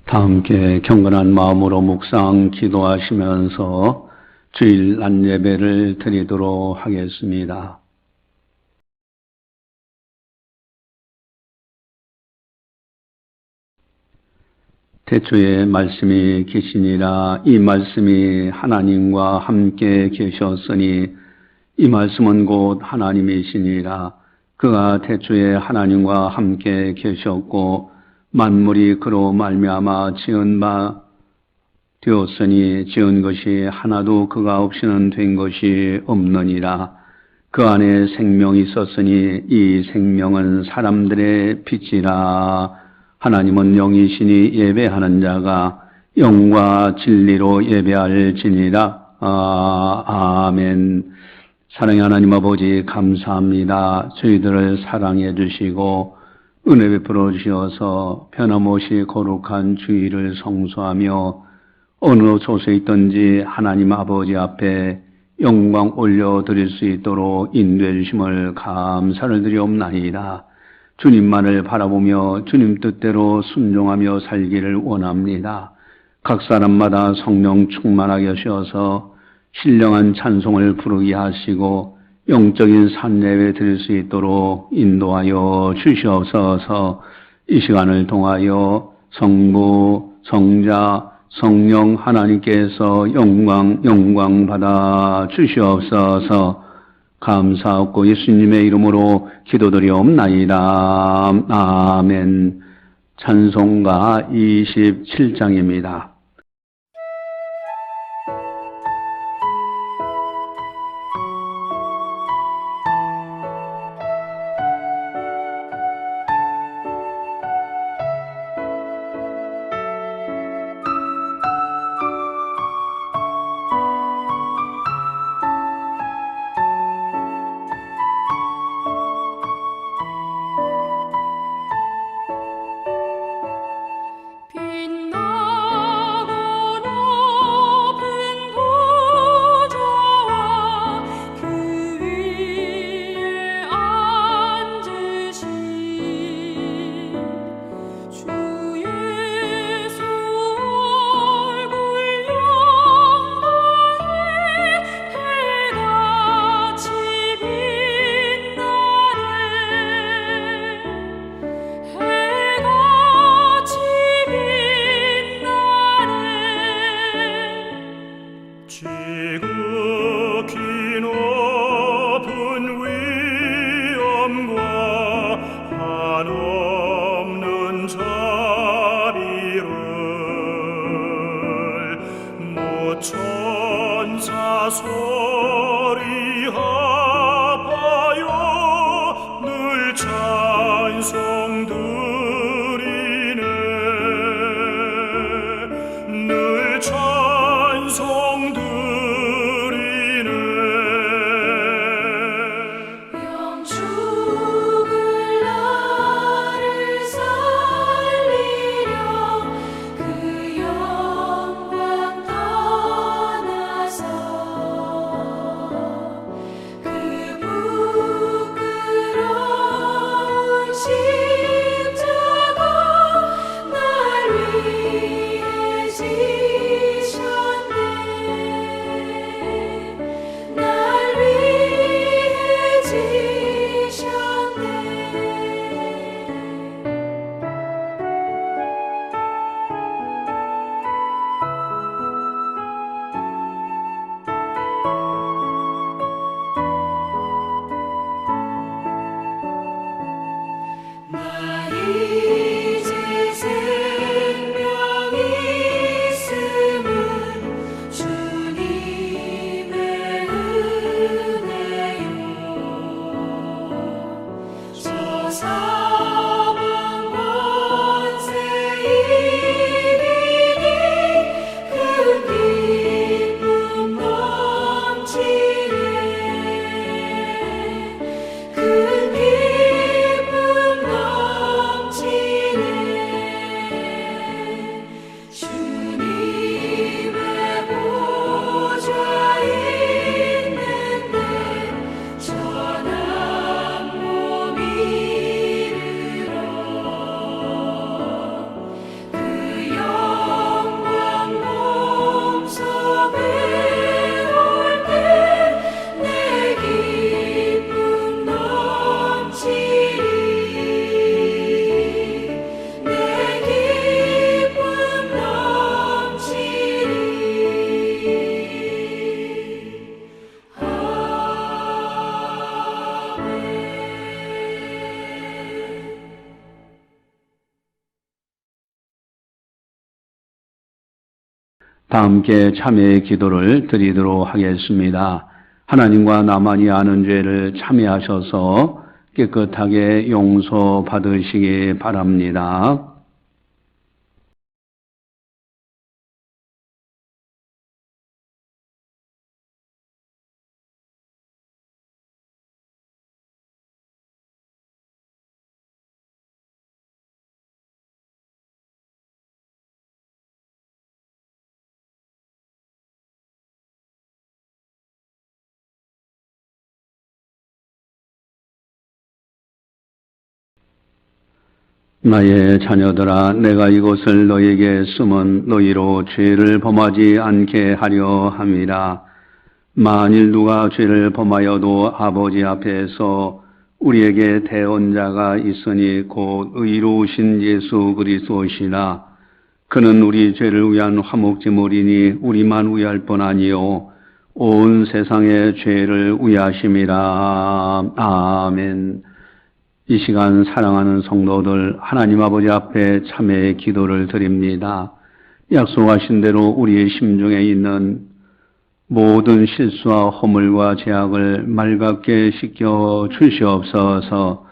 다 함께 경건한 마음으로 묵상 기도하시면서 주일 낮 예배를 드리도록 하겠습니다. 태초에 말씀이 계시니라. 이 말씀이 하나님과 함께 계셨으니 이 말씀은 곧 하나님이시니라. 그가 태초에 하나님과 함께 계셨고 만물이 그로 말미암아 지은 바 되었으니 지은 것이 하나도 그가 없이는 된 것이 없느니라. 그 안에 생명이 있었으니 이 생명은 사람들의 빛이라. 하나님은 영이시니 예배하는 자가 영과 진리로 예배할지니라. 아멘. 사랑의 하나님 아버지 감사합니다. 저희들을 사랑해 주시고 은혜 베풀어 주셔서 변함없이 거룩한 주일을 성수하며 어느 곳에 있든지 하나님 아버지 앞에 영광 올려드릴 수 있도록 인도해 주심을 감사를 드리옵나이다. 주님만을 바라보며 주님 뜻대로 순종하며 살기를 원합니다. 각 사람마다 성령 충만하게 하셔서 신령한 찬송을 부르게 하시고 영적인 산예배 드릴 수 있도록 인도하여 주시옵소서. 이 시간을 통하여 성부, 성자, 성령 하나님께서 영광 받아 주시옵소서. 감사하고 예수님의 이름으로 기도드리옵나이다. 아멘. 찬송가 27장입니다. 천사 소리하여 늘 찬송 드리네. 늘 찬송 드리네. 영 죽을 나를 살리려 그 영광 떠나서 그 부끄러운 십자가 날 위해 지셨네. 날 위해 지셨네. 나 이제 생명이 다 함께 참회의 기도를 드리도록 하겠습니다. 하나님과 나만이 아는 죄를 참회하셔서 깨끗하게 용서받으시기 바랍니다. 나의 자녀들아, 내가 이것을 너에게 쓰면 너희로 죄를 범하지 않게 하려 함이라. 만일 누가 죄를 범하여도 아버지 앞에서 우리에게 대언자가 있으니 곧 의로우신 예수 그리스도시라. 그는 우리 죄를 위한 화목제물이니 우리만 위할 뿐 아니요 온 세상의 죄를 위하심이라. 아멘. 이 시간 사랑하는 성도들, 하나님 아버지 앞에 참회의 기도를 드립니다. 약속하신 대로 우리의 심중에 있는 모든 실수와 허물과 죄악을 맑게 씻겨 주시옵소서.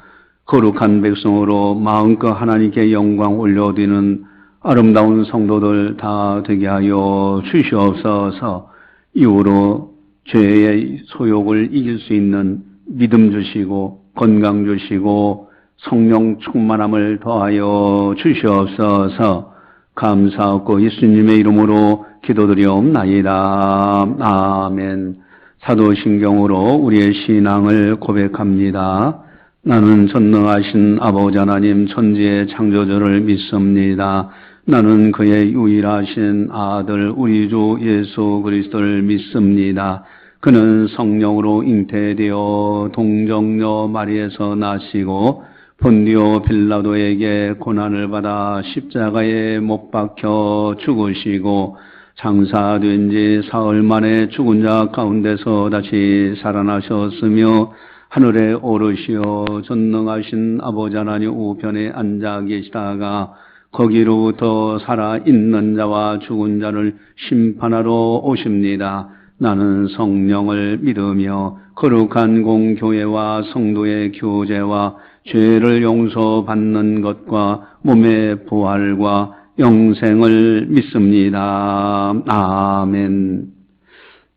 거룩한 백성으로 마음껏 하나님께 영광 올려드리는 아름다운 성도들 다 되게 하여 주시옵소서. 이후로 죄의 소욕을 이길 수 있는 믿음 주시고 건강 주시고 성령 충만함을 더하여 주시옵소서. 감사하고 예수님의 이름으로 기도드리옵나이다. 아멘. 사도신경으로 우리의 신앙을 고백합니다. 나는 전능하신 아버지 하나님 천지의 창조주를 믿습니다. 나는 그의 유일하신 아들 우리 주 예수 그리스도를 믿습니다. 그는 성령으로 잉태되어 동정녀 마리에서 나시고 본디오 빌라도에게 고난을 받아 십자가에 못 박혀 죽으시고 장사된 지 사흘 만에 죽은 자 가운데서 다시 살아나셨으며 하늘에 오르시어 전능하신 아버지 하나님 우편에 앉아 계시다가 거기로부터 살아있는 자와 죽은 자를 심판하러 오십니다. 나는 성령을 믿으며 거룩한 공교회와 성도의 교제와 죄를 용서받는 것과 몸의 부활과 영생을 믿습니다. 아멘.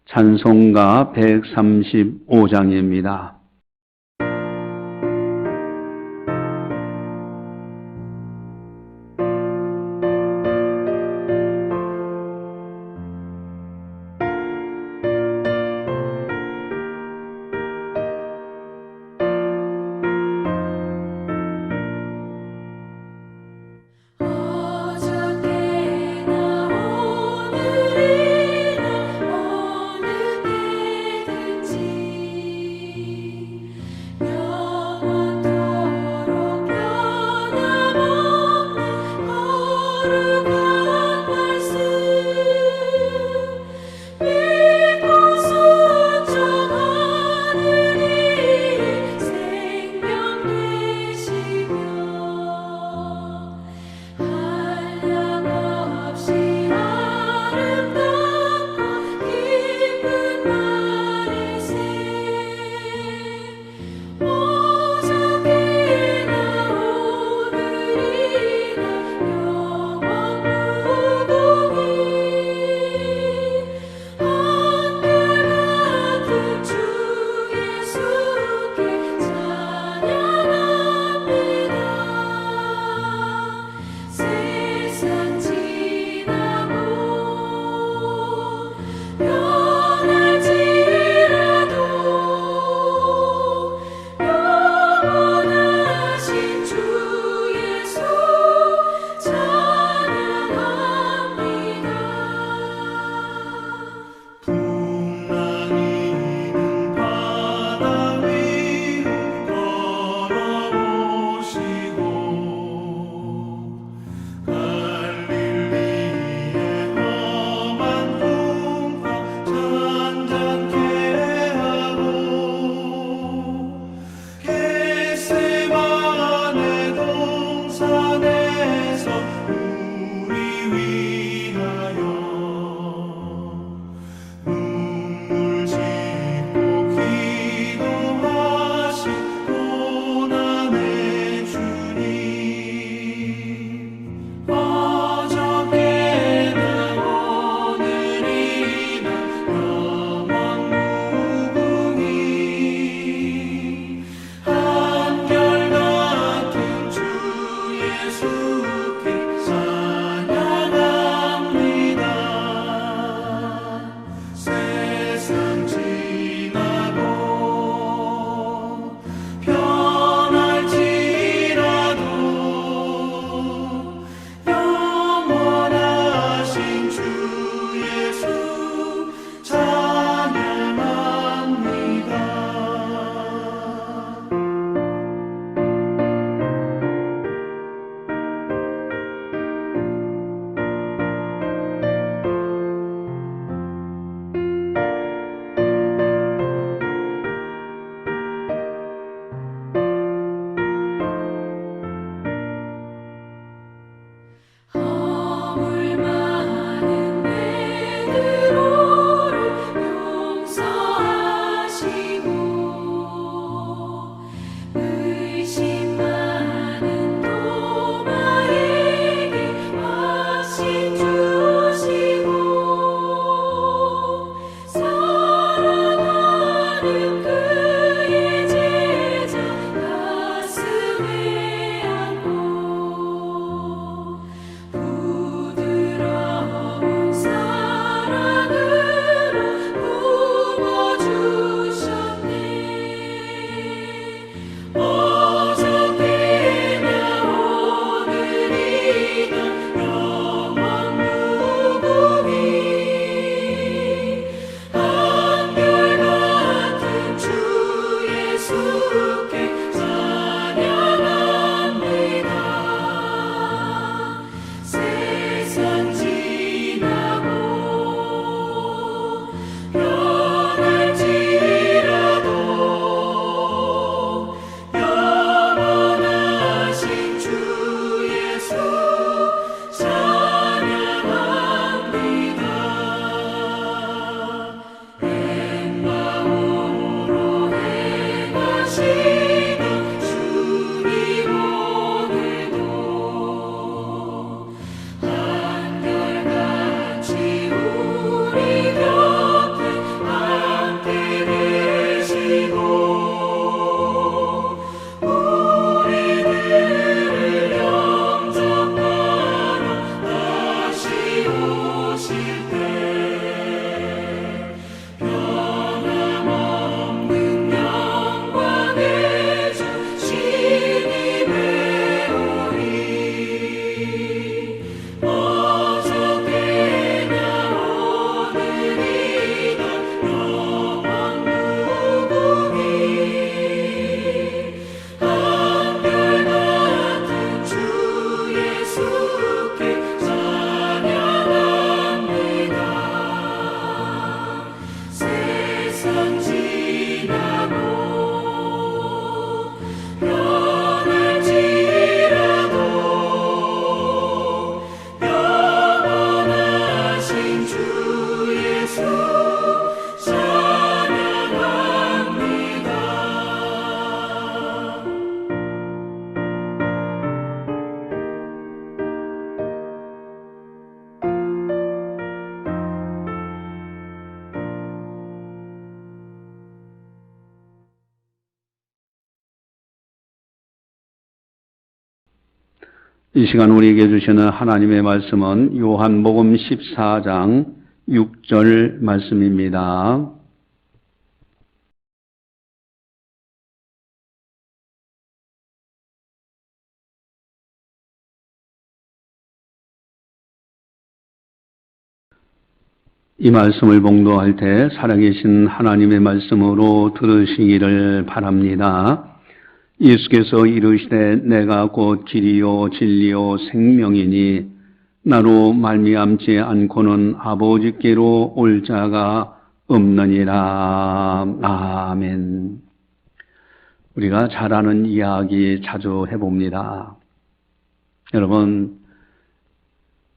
찬송가 135장입니다. 어저께나 오늘이나 어느 때든지 이 시간 우리에게 주시는 하나님의 말씀은 요한복음 14장 6절 말씀입니다. 이 말씀을 봉독할 때 살아계신 하나님의 말씀으로 들으시기를 바랍니다. 예수께서 이르시되 내가 곧 길이요 진리요 생명이니 나로 말미암지 않고는 아버지께로 올 자가 없느니라. 아멘. 우리가 잘 아는 이야기 자주 해봅니다. 여러분,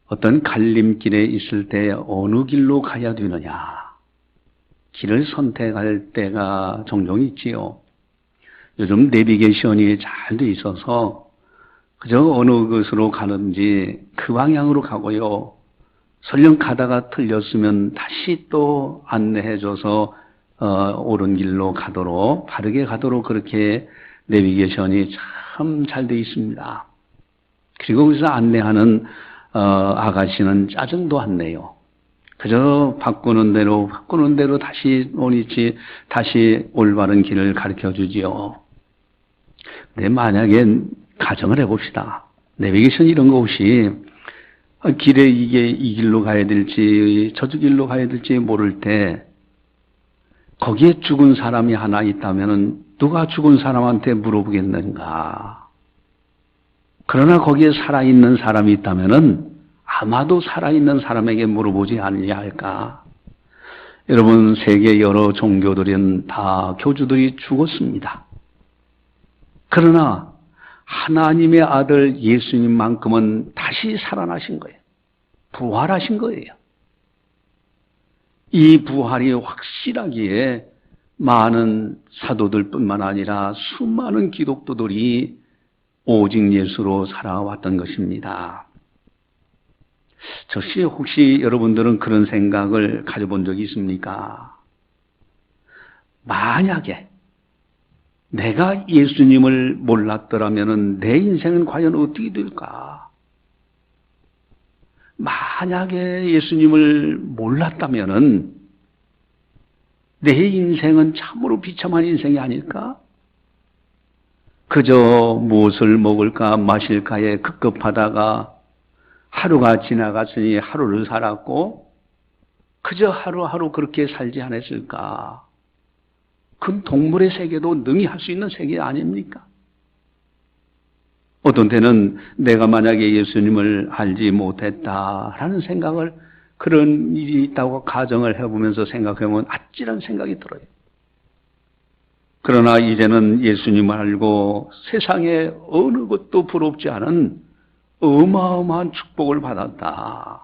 어떤 갈림길에 있을 때 어느 길로 가야 되느냐, 길을 선택할 때가 종종 있지요. 요즘 내비게이션이 잘 돼 있어서 그저 어느 곳으로 가는지 그 방향으로 가고요. 설령 가다가 틀렸으면 다시 또 안내해줘서 옳은 길로 가도록, 바르게 가도록 그렇게 내비게이션이 참 잘 돼 있습니다. 그리고 거기서 안내하는 아가씨는 짜증도 안 내요. 그저 바꾸는 대로 다시 원위치, 다시 올바른 길을 가르쳐 주지요. 근데 만약에 가정을 해봅시다. 내비게이션 이런 거 없이 길에 이게 이 길로 가야 될지 저쪽 길로 가야 될지 모를 때 거기에 죽은 사람이 하나 있다면은 누가 죽은 사람한테 물어보겠는가? 그러나 거기에 살아있는 사람이 있다면은 아마도 살아있는 사람에게 물어보지 않느냐 할까? 여러분, 세계 여러 종교들은 다 교주들이 죽었습니다. 그러나 하나님의 아들 예수님만큼은 다시 살아나신 거예요. 부활하신 거예요. 이 부활이 확실하기에 많은 사도들뿐만 아니라 수많은 기독도들이 오직 예수로 살아왔던 것입니다. 혹시 여러분들은 그런 생각을 가져본 적이 있습니까? 만약에 내가 예수님을 몰랐더라면 내 인생은 과연 어떻게 될까? 만약에 예수님을 몰랐다면 내 인생은 참으로 비참한 인생이 아닐까? 그저 무엇을 먹을까 마실까에 급급하다가 하루가 지나갔으니 하루를 살았고 그저 하루하루 그렇게 살지 않았을까? 그건 동물의 세계도 능히 할 수 있는 세계 아닙니까? 어떤 때는 내가 만약에 예수님을 알지 못했다라는 생각을, 그런 일이 있다고 가정을 해보면서 생각해보면 아찔한 생각이 들어요. 그러나 이제는 예수님을 알고 세상에 어느 것도 부럽지 않은 어마어마한 축복을 받았다.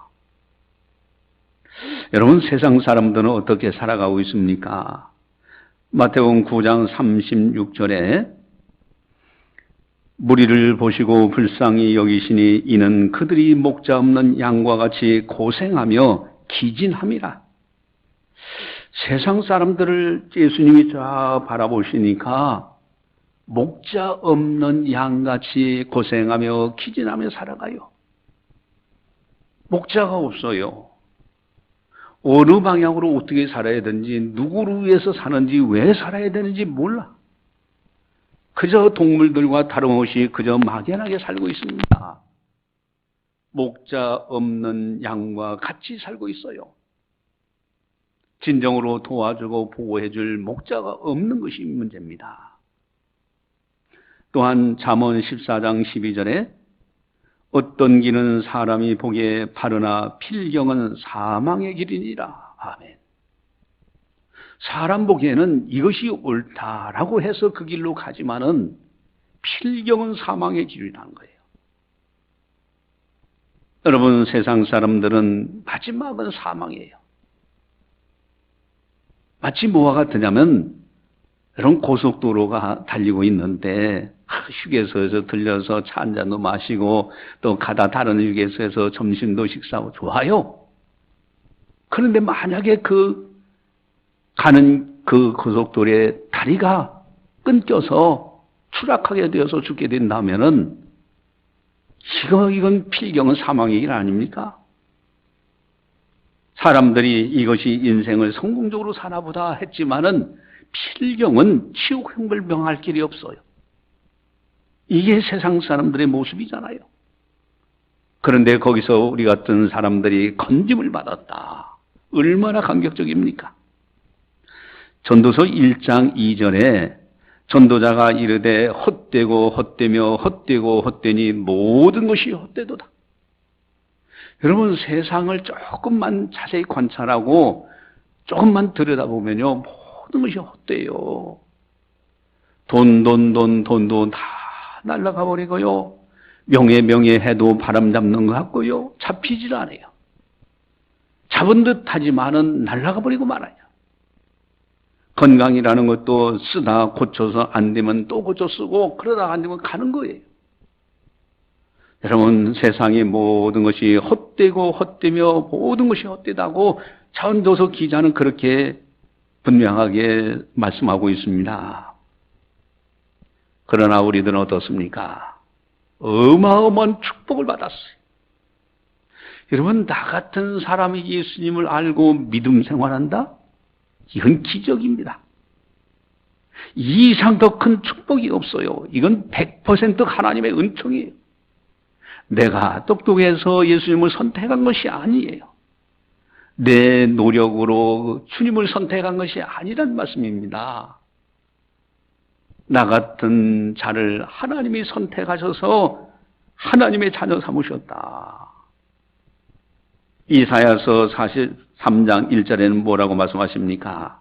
여러분, 세상 사람들은 어떻게 살아가고 있습니까? 마태복음 9장 36절에 무리를 보시고 불쌍히 여기시니 이는 그들이 목자 없는 양과 같이 고생하며 기진함이라. 세상 사람들을 예수님이 쫙 바라보시니까 목자 없는 양같이 고생하며 기진하며 살아가요. 목자가 없어요. 어느 방향으로 어떻게 살아야 되는지, 누구를 위해서 사는지, 왜 살아야 되는지 몰라. 그저 동물들과 다름없이 그저 막연하게 살고 있습니다. 목자 없는 양과 같이 살고 있어요. 진정으로 도와주고 보호해줄 목자가 없는 것이 문제입니다. 또한 잠언 14장 12절에 어떤 길은 사람이 보기에 바르나 필경은 사망의 길이니라. 아멘. 사람 보기에는 이것이 옳다라고 해서 그 길로 가지만은 필경은 사망의 길이라는 거예요. 여러분, 세상 사람들은 마지막은 사망이에요. 마치 뭐와 같으냐면, 여러분, 고속도로가 달리고 있는데 휴게소에서 들려서 차 한 잔도 마시고 또 가다 다른 휴게소에서 점심도 식사하고 좋아요. 그런데 만약에 가는 그 고속도로의 다리가 끊겨서 추락하게 되어서 죽게 된다면은 이건 필경은 사망의 길 아닙니까? 사람들이 이것이 인생을 성공적으로 사나보다 했지만은 필경은 지옥 행벌 명할 길이 없어요. 이게 세상 사람들의 모습이잖아요. 그런데 거기서 우리 같은 사람들이 건짐을 받았다. 얼마나 감격적입니까? 전도서 1장 2절에 전도자가 이르되 헛되고 헛되며 헛되고 헛되니 모든 것이 헛되도다. 여러분, 세상을 조금만 자세히 관찰하고 조금만 들여다보면요, 모든 것이 헛돼요. 돈 다 날아가 버리고요. 명예 해도 바람 잡는 것 같고요. 잡히질 않아요. 잡은 듯 하지만은 날아가 버리고 말아요. 건강이라는 것도 쓰다 고쳐서 안 되면 또 고쳐 쓰고 그러다 안 되면 가는 거예요. 여러분, 세상의 모든 것이 헛되고 헛되며 모든 것이 헛되다고 전도서 기자는 그렇게 분명하게 말씀하고 있습니다. 그러나 우리들은 어떻습니까? 어마어마한 축복을 받았어요. 여러분, 나 같은 사람이 예수님을 알고 믿음 생활한다? 이건 기적입니다. 이 이상 더 큰 축복이 없어요. 이건 100% 하나님의 은총이에요. 내가 똑똑해서 예수님을 선택한 것이 아니에요. 내 노력으로 주님을 선택한 것이 아니란 말씀입니다. 나 같은 자를 하나님이 선택하셔서 하나님의 자녀 삼으셨다. 이사야서 43장 1절에는 뭐라고 말씀하십니까?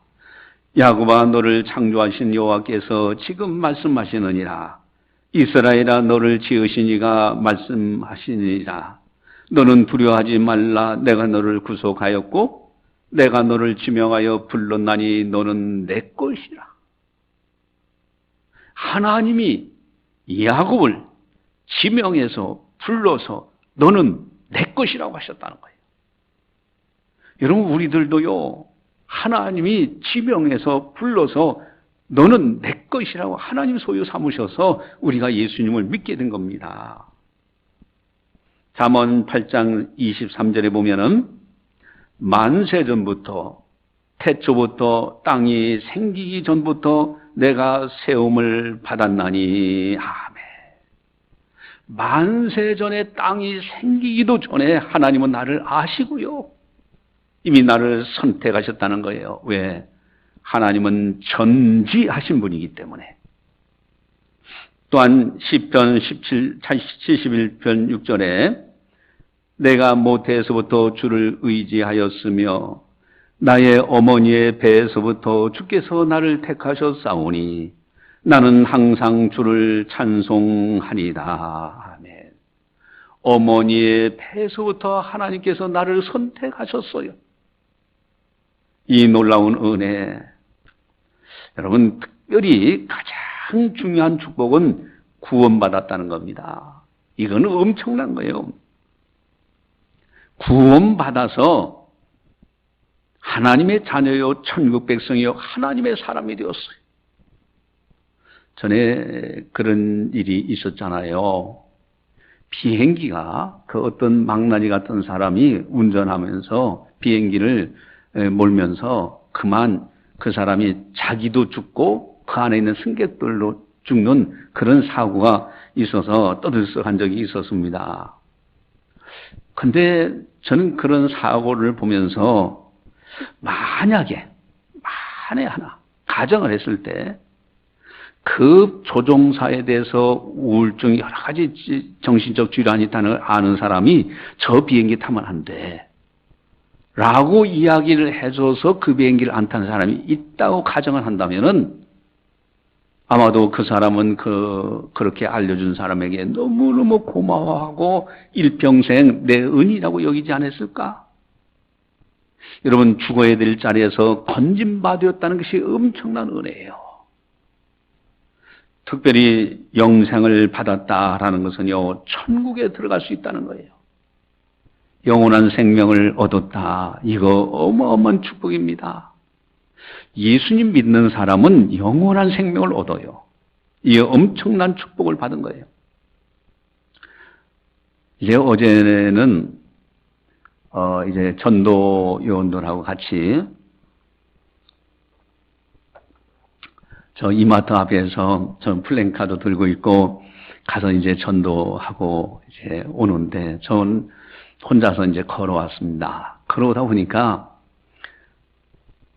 야곱아, 너를 창조하신 여호와께서 지금 말씀하시느니라. 이스라엘아, 너를 지으신 이가 말씀하시니라. 너는 두려워하지 말라. 내가 너를 구속하였고 내가 너를 지명하여 불렀나니 너는 내 것이라. 하나님이 야곱을 지명해서 불러서 너는 내 것이라고 하셨다는 거예요. 여러분, 우리들도요, 하나님이 지명해서 불러서 너는 내 것이라고 하나님 소유 삼으셔서 우리가 예수님을 믿게 된 겁니다. 잠언 8장 23절에 보면은 만세전부터, 태초부터, 땅이 생기기 전부터 내가 세움을 받았나니. 아멘. 만세전에 땅이 생기기도 전에 하나님은 나를 아시고요, 이미 나를 선택하셨다는 거예요. 왜? 하나님은 전지하신 분이기 때문에. 또한 시편 71편 6절에 내가 모태에서부터 주를 의지하였으며 나의 어머니의 배에서부터 주께서 나를 택하셨사오니 나는 항상 주를 찬송하리다. 아멘. 어머니의 배에서부터 하나님께서 나를 선택하셨어요. 이 놀라운 은혜, 여러분, 특별히 가장 중요한 축복은 구원받았다는 겁니다. 이건 엄청난 거예요. 구원받아서 하나님의 자녀요, 천국 백성이요, 하나님의 사람이 되었어요. 전에 그런 일이 있었잖아요. 비행기가 그 어떤 망나니 같은 사람이 운전하면서 비행기를 몰면서 그만 그 사람이 자기도 죽고 그 안에 있는 승객들도 죽는 그런 사고가 있어서 떠들썩한 적이 있었습니다. 근데 저는 그런 사고를 보면서 만에 하나 가정을 했을 때 그 조종사에 대해서 우울증, 여러 가지 정신적 질환이 있다는 걸 아는 사람이 저 비행기 타면 안 돼 라고 이야기를 해줘서 그 비행기를 안 타는 사람이 있다고 가정을 한다면은 아마도 그 사람은 그렇게 알려준 사람에게 너무너무 고마워하고 일평생 내 은이라고 여기지 않았을까? 여러분, 죽어야 될 자리에서 건짐받았다는 것이 엄청난 은혜예요. 특별히 영생을 받았다라는 것은요, 천국에 들어갈 수 있다는 거예요. 영원한 생명을 얻었다. 이거 어마어마한 축복입니다. 예수님 믿는 사람은 영원한 생명을 얻어요. 이 엄청난 축복을 받은 거예요. 이제 어제는 이제 전도 요원들하고 같이 저 이마트 앞에서 전 플랜카드 들고 있고 가서 이제 전도하고 이제 오는데 전 혼자서 이제 걸어왔습니다. 걸어오다 보니까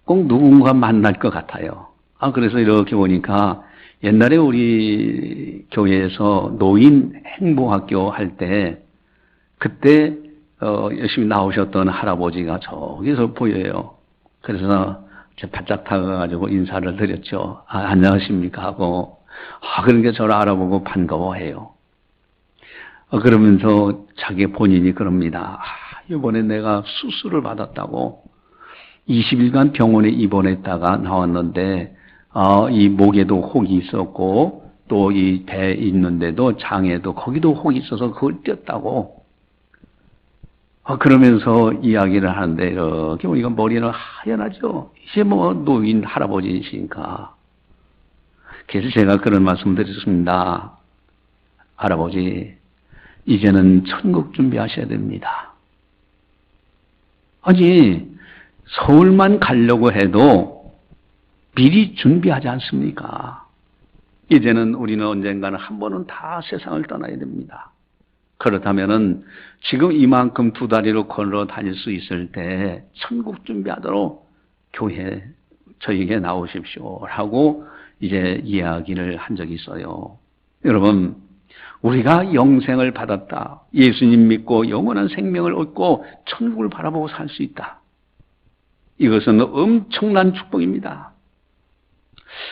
꼭 누군가 만날 것 같아요. 그래서 이렇게 보니까 옛날에 우리 교회에서 노인 행복학교 할 때 그때 열심히 나오셨던 할아버지가 저기서 보여요. 그래서 바짝 타가지고 인사를 드렸죠. 안녕하십니까 하고 그러니까 저를 알아보고 반가워해요. 그러면서 자기 본인이 그럽니다. 이번에 내가 수술을 받았다고 20일간 병원에 입원했다가 나왔는데 이 목에도 혹이 있었고 또 이 배에 있는데도 장에도 거기도 혹이 있어서 그걸 뗐다고 그러면서 이야기를 하는데 이렇게 보니까 머리는 하얀하죠. 이제 뭐 노인 할아버지이시니까. 그래서 제가 그런 말씀 드렸습니다. 할아버지, 이제는 천국 준비하셔야 됩니다. 아니, 서울만 가려고 해도 미리 준비하지 않습니까? 이제는 우리는 언젠가는 한 번은 다 세상을 떠나야 됩니다. 그렇다면은 지금 이만큼 두 다리로 걸어 다닐 수 있을 때 천국 준비하도록 교회 저에게 나오십시오 라고 이제 이야기를 한 적이 있어요. 여러분, 우리가 영생을 받았다. 예수님 믿고 영원한 생명을 얻고 천국을 바라보고 살 수 있다. 이것은 엄청난 축복입니다.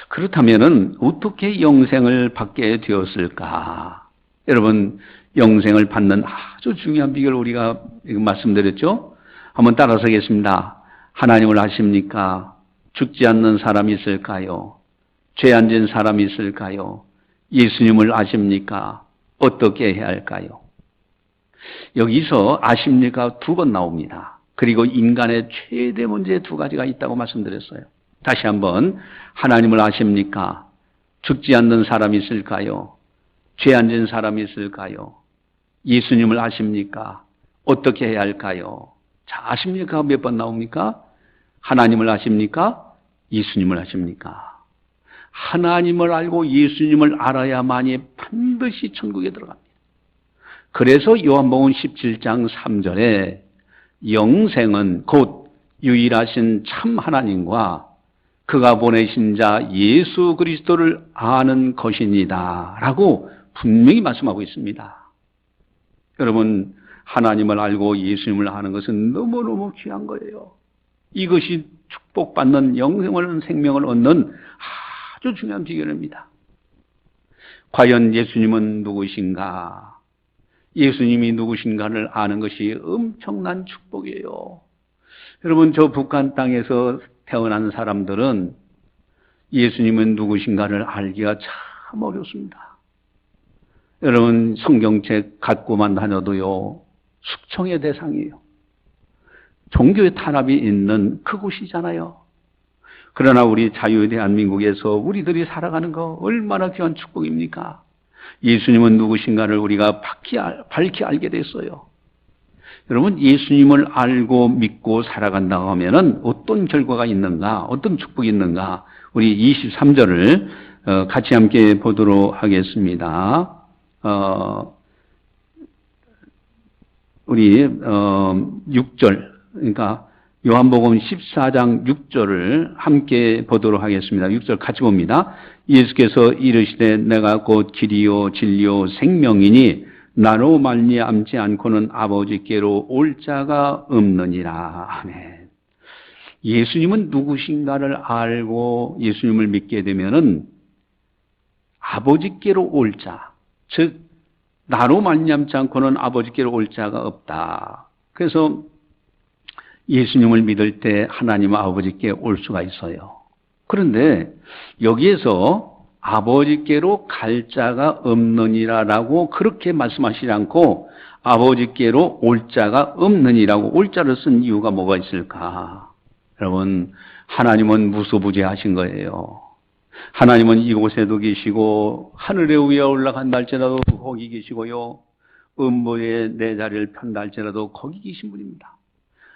그렇다면은 어떻게 영생을 받게 되었을까? 여러분, 영생을 받는 아주 중요한 비결을 우리가 말씀드렸죠? 한번 따라서겠습니다. 하나님을 아십니까? 죽지 않는 사람이 있을까요? 죄 안 진 사람이 있을까요? 예수님을 아십니까? 어떻게 해야 할까요? 여기서 아십니까? 두 번 나옵니다. 그리고 인간의 최대 문제 두 가지가 있다고 말씀드렸어요. 다시 한번 하나님을 아십니까? 죽지 않는 사람이 있을까요? 죄 안 진 사람이 있을까요? 예수님을 아십니까? 어떻게 해야 할까요? 자, 아십니까? 몇 번 나옵니까? 하나님을 아십니까? 예수님을 아십니까? 하나님을 알고 예수님을 알아야만이 반드시 천국에 들어갑니다. 그래서 요한복음 17장 3절에 영생은 곧 유일하신 참 하나님과 그가 보내신 자 예수 그리스도를 아는 것이니다 라고 분명히 말씀하고 있습니다. 여러분, 하나님을 알고 예수님을 아는 것은 너무너무 귀한 거예요. 이것이 축복받는 영생을 생명을 얻는 아주 중요한 비결입니다. 과연 예수님은 누구신가? 예수님이 누구신가를 아는 것이 엄청난 축복이에요. 여러분, 저 북한 땅에서 태어난 사람들은 예수님은 누구신가를 알기가 참 어렵습니다. 여러분, 성경책 갖고만 다녀도요, 숙청의 대상이에요. 종교의 탄압이 있는 그곳이잖아요. 그러나 우리 자유의 대한민국에서 우리들이 살아가는 거 얼마나 귀한 축복입니까? 예수님은 누구신가를 우리가 밝히 알게 됐어요. 여러분, 예수님을 알고 믿고 살아간다고 하면은 어떤 결과가 있는가, 어떤 축복이 있는가, 우리 23절을 같이 함께 보도록 하겠습니다. 우리 6절, 그러니까 요한복음 14장 6절을 함께 보도록 하겠습니다. 6절 같이 봅니다. 예수께서 이르시되 내가 곧 길이요 진리요 생명이니 나로 말미암지 않고는 아버지께로 올 자가 없느니라. 아멘. 예수님은 누구신가를 알고 예수님을 믿게 되면은 아버지께로 올 자, 즉 나로 말미암지 않고는 아버지께로 올 자가 없다. 그래서 예수님을 믿을 때 하나님 아버지께 올 수가 있어요. 그런데 여기에서 아버지께로 갈 자가 없느니라라고 그렇게 말씀하시지 않고 아버지께로 올 자가 없느니라고 올 자를 쓴 이유가 뭐가 있을까? 여러분, 하나님은 무소부재하신 거예요. 하나님은 이곳에도 계시고 하늘에 위에 올라간다 할지라도 거기 계시고요. 음모에 내 자리를 편다 할지라도 거기 계신 분입니다.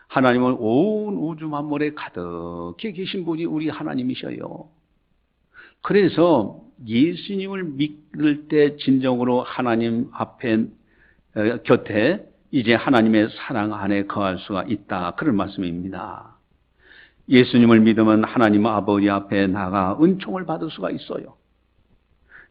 하나님은 온 우주 만물에 가득히 계신 분이 우리 하나님이셔요. 그래서 예수님을 믿을 때 진정으로 하나님 앞에 곁에 이제 하나님의 사랑 안에 거할 수가 있다. 그런 말씀입니다. 예수님을 믿으면 하나님 아버지 앞에 나가 은총을 받을 수가 있어요.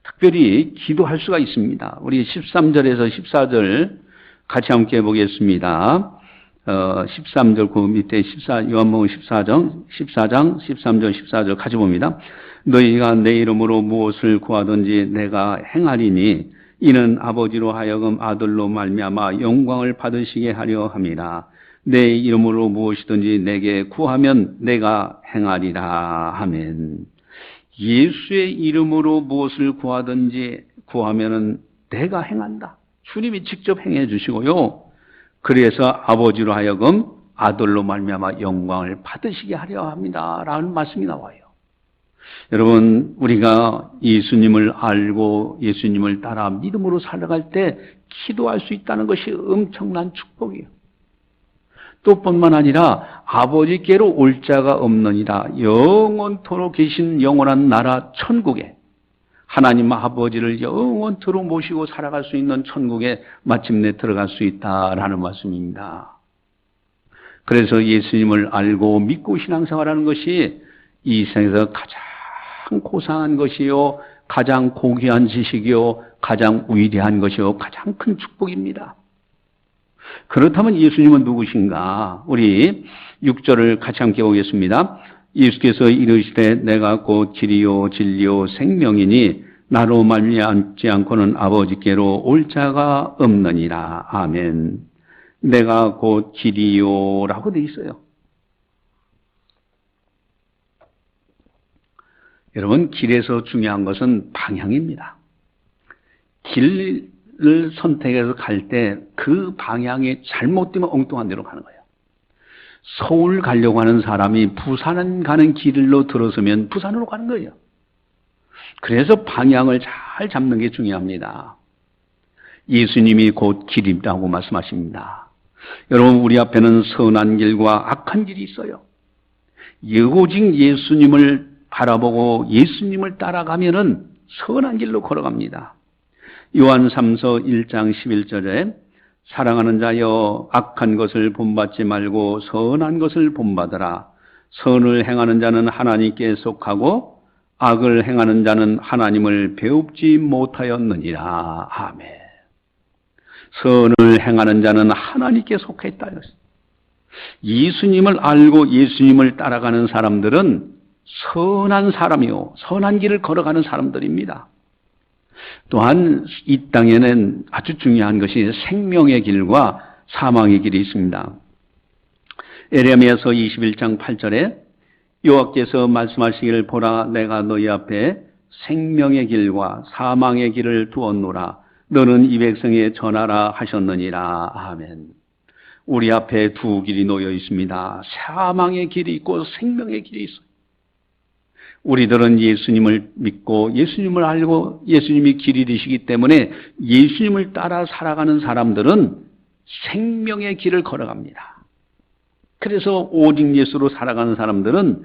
특별히 기도할 수가 있습니다. 우리 13절에서 14절 같이 함께 보겠습니다. 13절 그 밑에 요한복음 14장 13절 14절 같이 봅니다. 너희가 내 이름으로 무엇을 구하든지 내가 행하리니 이는 아버지로 하여금 아들로 말미암아 영광을 받으시게 하려 함이라. 내 이름으로 무엇이든지 내게 구하면 내가 행하리라. 아멘. 예수의 이름으로 무엇을 구하든지 구하면은 내가 행한다. 주님이 직접 행해 주시고요. 그래서 아버지로 하여금 아들로 말미암아 영광을 받으시게 하려 합니다. 라는 말씀이 나와요. 여러분, 우리가 예수님을 알고 예수님을 따라 믿음으로 살아갈 때 기도할 수 있다는 것이 엄청난 축복이에요. 또 뿐만 아니라 아버지께로 올 자가 없느니라. 영원토록 계신 영원한 나라 천국에 하나님 아버지를 영원토록 모시고 살아갈 수 있는 천국에 마침내 들어갈 수 있다라는 말씀입니다. 그래서 예수님을 알고 믿고 신앙생활하는 것이 이 세상에서 가장 고상한 것이요, 가장 고귀한 지식이요, 가장 위대한 것이요, 가장 큰 축복입니다. 그렇다면 예수님은 누구신가? 우리 6절을 같이 함께 보겠습니다. 예수께서 이르시되 내가 곧 길이요 진리요 생명이니 나로 말미암지 않고는 아버지께로 올 자가 없느니라. 아멘. 내가 곧 길이요라고 되어 있어요. 여러분, 길에서 중요한 것은 방향입니다. 길을 선택해서 갈 때 그 방향이 잘못되면 엉뚱한 데로 가는 거예요. 서울 가려고 하는 사람이 부산 가는 길로 들어서면 부산으로 가는 거예요. 그래서 방향을 잘 잡는 게 중요합니다. 예수님이 곧 길이라고 말씀하십니다. 여러분, 우리 앞에는 선한 길과 악한 길이 있어요. 오직 예수님을 바라보고 예수님을 따라가면은 선한 길로 걸어갑니다. 요한 3서 1장 11절에 사랑하는 자여 악한 것을 본받지 말고 선한 것을 본받으라. 선을 행하는 자는 하나님께 속하고 악을 행하는 자는 하나님을 배웁지 못하였느니라. 아멘. 선을 행하는 자는 하나님께 속했다. 예수님을 알고 예수님을 따라가는 사람들은 선한 사람이요, 선한 길을 걸어가는 사람들입니다. 또한 이 땅에는 아주 중요한 것이 생명의 길과 사망의 길이 있습니다. 에레미야서 21장 8절에 여호와께서 말씀하시기를 보라 내가 너희 앞에 생명의 길과 사망의 길을 두었노라. 너는 이 백성에 전하라 하셨느니라. 아멘. 우리 앞에 두 길이 놓여 있습니다. 사망의 길이 있고 생명의 길이 있어요. 우리들은 예수님을 믿고 예수님을 알고 예수님이 길이 되시기 때문에 예수님을 따라 살아가는 사람들은 생명의 길을 걸어갑니다. 그래서 오직 예수로 살아가는 사람들은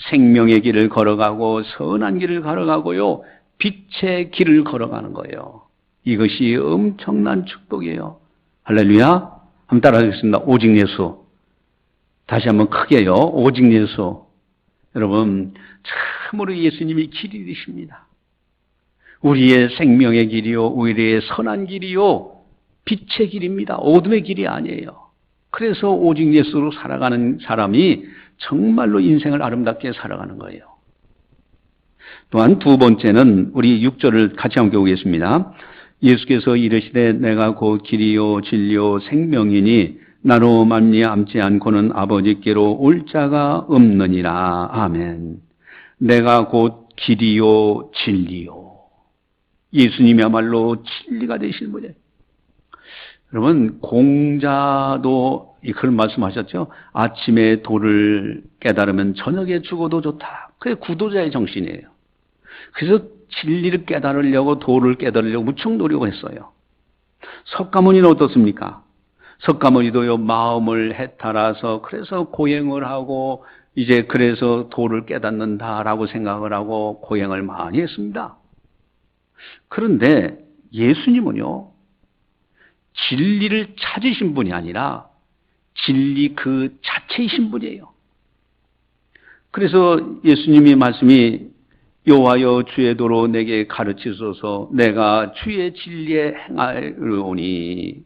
생명의 길을 걸어가고 선한 길을 걸어가고요, 빛의 길을 걸어가는 거예요. 이것이 엄청난 축복이에요. 할렐루야. 한번 따라하겠습니다. 오직 예수. 다시 한번 크게요. 오직 예수. 여러분, 참으로 예수님이 길이 되십니다. 우리의 생명의 길이요, 우리의 선한 길이요, 빛의 길입니다. 어둠의 길이 아니에요. 그래서 오직 예수로 살아가는 사람이 정말로 인생을 아름답게 살아가는 거예요. 또한 두 번째는 우리 6절을 같이 함께 보겠습니다. 예수께서 이르시되 내가 곧 길이요 진리요 생명이니 나로 말미암지 않고는 아버지께로 올 자가 없느니라. 아멘. 내가 곧 길이요 진리요. 예수님이야말로 진리가 되시는 분이에요. 여러분, 공자도 그런 말씀하셨죠. 아침에 도를 깨달으면 저녁에 죽어도 좋다. 그게 구도자의 정신이에요. 그래서 진리를 깨달으려고 도를 깨달으려고 무척 노력했어요. 석가모니는 어떻습니까? 석가모니도요, 마음을 해탈해서 그래서 고행을 하고 이제 그래서 도를 깨닫는다라고 생각을 하고 고행을 많이 했습니다. 그런데 예수님은요, 진리를 찾으신 분이 아니라 진리 그 자체이신 분이에요. 그래서 예수님이 말씀이 여호와여 주의 도로 내게 가르치소서 내가 주의 진리에 행하려오니.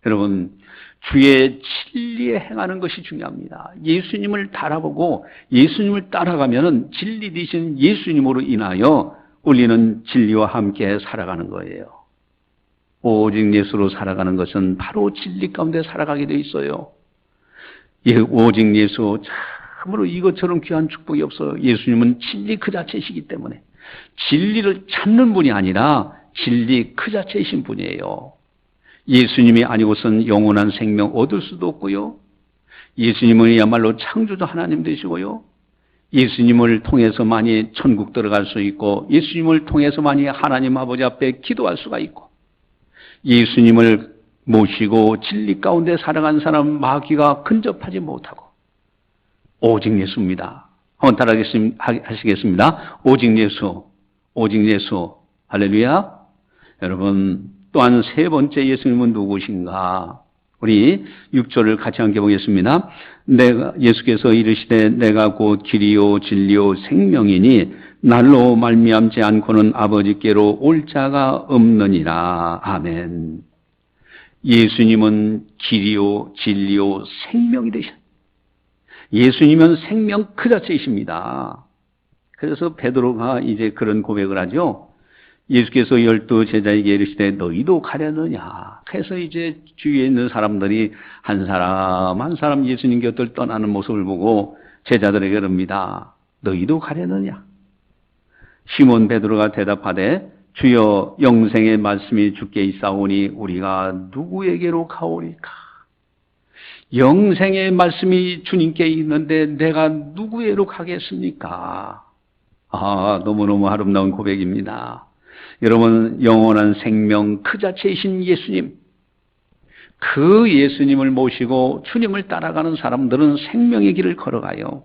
여러분, 주의 진리에 행하는 것이 중요합니다. 예수님을 따라보고 예수님을 따라가면은 진리 되신 예수님으로 인하여 우리는 진리와 함께 살아가는 거예요. 오직 예수로 살아가는 것은 바로 진리 가운데 살아가게 돼 있어요. 오직 예수, 참으로 이것처럼 귀한 축복이 없어요. 예수님은 진리 그 자체이시기 때문에 진리를 찾는 분이 아니라 진리 그 자체이신 분이에요. 예수님이 아니고선 영원한 생명 얻을 수도 없고요. 예수님은야말로 창조주 하나님 되시고요. 예수님을 통해서만이 천국 들어갈 수 있고 예수님을 통해서만이 하나님 아버지 앞에 기도할 수가 있고 예수님을 모시고 진리 가운데 살아간 사람 마귀가 근접하지 못하고 오직 예수입니다. 한번 따라하시겠습니다. 오직 예수, 오직 예수. 할렐루야. 여러분, 또한 세 번째 예수님은 누구신가? 우리 6절을 같이 함께 보겠습니다. 예수께서 이르시되 내가 곧 길이요 진리요 생명이니 날로 말미암지 않고는 아버지께로 올 자가 없느니라. 아멘. 예수님은 길이요 진리요 생명이 되셨. 예수님은 생명 그 자체이십니다. 그래서 베드로가 이제 그런 고백을 하죠. 예수께서 12 제자에게 이르시되 너희도 가려느냐. 그래서 이제 주위에 있는 사람들이 한 사람 한 사람 예수님 곁을 떠나는 모습을 보고 제자들에게 그럽니다. 너희도 가려느냐. 시몬 베드로가 대답하되 주여 영생의 말씀이 주께 있사오니 우리가 누구에게로 가오리까. 영생의 말씀이 주님께 있는데 내가 누구에게로 가겠습니까? 너무너무 아름다운 고백입니다. 여러분, 영원한 생명 그 자체이신 예수님, 그 예수님을 모시고 주님을 따라가는 사람들은 생명의 길을 걸어가요.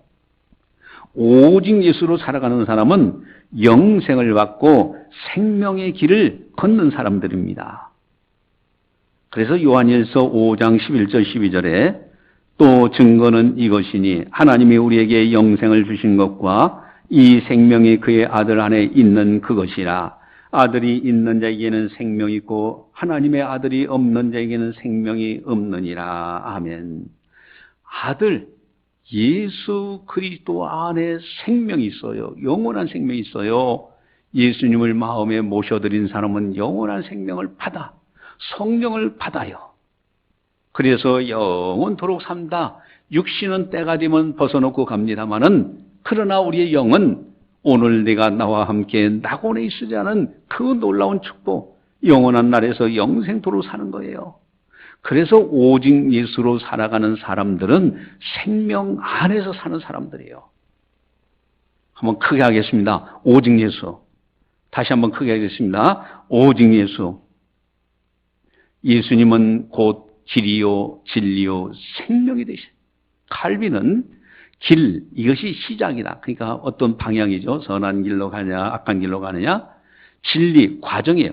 오직 예수로 살아가는 사람은 영생을 받고 생명의 길을 걷는 사람들입니다. 그래서 요한일서 5장 11절 12절에 또 증거는 이것이니 하나님이 우리에게 영생을 주신 것과 이 생명이 그의 아들 안에 있는 그것이라. 아들이 있는 자에게는 생명이 있고 하나님의 아들이 없는 자에게는 생명이 없느니라. 아멘. 아들 예수 그리스도 안에 생명이 있어요. 영원한 생명이 있어요. 예수님을 마음에 모셔드린 사람은 영원한 생명을 받아 성령을 받아요. 그래서 영원토록 산다. 육신은 때가 되면 벗어놓고 갑니다마는 그러나 우리의 영은 오늘 내가 나와 함께 낙원에 있으자는 그 놀라운 축복, 영원한 날에서 영생토록 사는 거예요. 그래서 오직 예수로 살아가는 사람들은 생명 안에서 사는 사람들이에요. 한번 크게 하겠습니다. 오직 예수. 다시 한번 크게 하겠습니다. 오직 예수. 예수님은 곧 길이요 진리요 생명이 되시. 칼빈은 길, 이것이 시작이다. 그러니까 어떤 방향이죠. 선한 길로 가냐 악한 길로 가느냐. 진리, 과정이에요.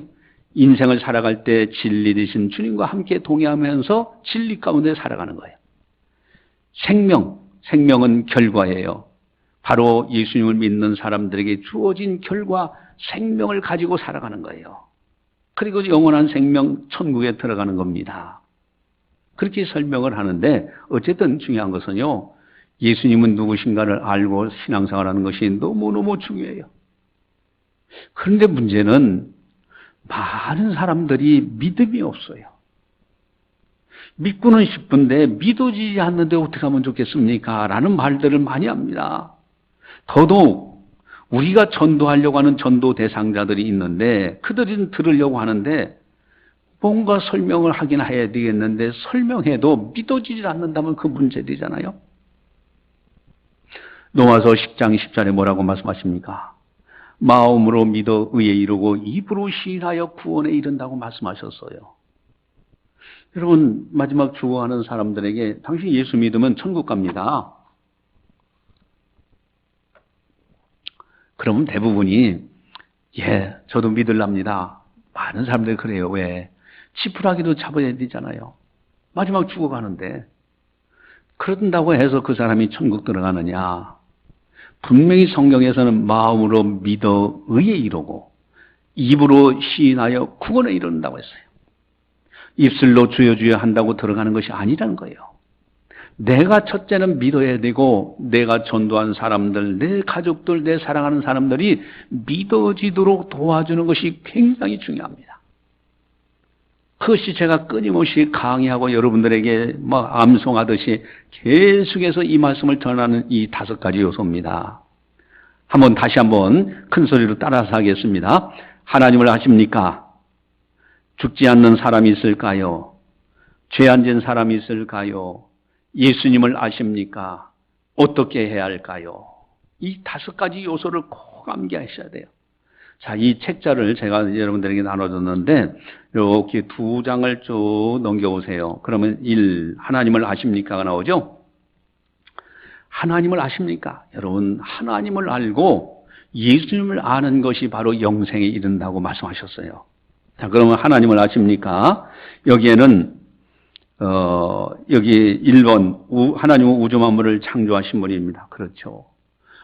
인생을 살아갈 때 진리 되신 주님과 함께 동행하면서 진리 가운데 살아가는 거예요. 생명은 결과예요. 바로 예수님을 믿는 사람들에게 주어진 결과, 생명을 가지고 살아가는 거예요. 그리고 영원한 생명, 천국에 들어가는 겁니다. 그렇게 설명을 하는데 어쨌든 중요한 것은요, 예수님은 누구신가를 알고 신앙생활하는 것이 너무너무 중요해요. 그런데 문제는 많은 사람들이 믿음이 없어요. 믿고는 싶은데 믿어지지 않는데 어떻게 하면 좋겠습니까? 라는 말들을 많이 합니다. 더더욱 우리가 전도하려고 하는 전도 대상자들이 있는데 그들은 들으려고 하는데 뭔가 설명을 하긴 해야 되겠는데 설명해도 믿어지지 않는다면 그 문제되잖아요. 로마서 10장 10절에 뭐라고 말씀하십니까? 마음으로 믿어 의에 이르고 입으로 시인하여 구원에 이른다고 말씀하셨어요. 여러분, 마지막 죽어가는 사람들에게 당신 예수 믿으면 천국 갑니다. 그러면 대부분이 예, 저도 믿으랍니다. 많은 사람들이 그래요. 왜? 지푸라기도 잡아야 되잖아요. 마지막 죽어가는데. 그런다고 해서 그 사람이 천국 들어가느냐? 분명히 성경에서는 마음으로 믿어 의에 이르고 입으로 시인하여 구원에 이른다고 했어요. 입술로 주여 주여 한다고 들어가는 것이 아니라는 거예요. 내가 첫째는 믿어야 되고 내가 전도한 사람들, 내 가족들, 내 사랑하는 사람들이 믿어지도록 도와주는 것이 굉장히 중요합니다. 그것이 제가 끊임없이 강의하고 여러분들에게 막 암송하듯이 계속해서 이 말씀을 전하는 이 5가지 요소입니다. 다시 한번 큰 소리로 따라서 하겠습니다. 하나님을 아십니까? 죽지 않는 사람이 있을까요? 죄 안 진 사람이 있을까요? 예수님을 아십니까? 어떻게 해야 할까요? 이 5가지 요소를 꼭 암기하셔야 돼요. 자, 이 책자를 제가 여러분들에게 나눠줬는데 이렇게 2장을 쭉 넘겨보세요. 그러면 1, 하나님을 아십니까가 나오죠? 하나님을 아십니까? 여러분, 하나님을 알고 예수님을 아는 것이 바로 영생에 이른다고 말씀하셨어요. 자, 그러면 하나님을 아십니까? 여기에는 여기 1번 하나님은 우주 만물을 창조하신 분입니다. 그렇죠.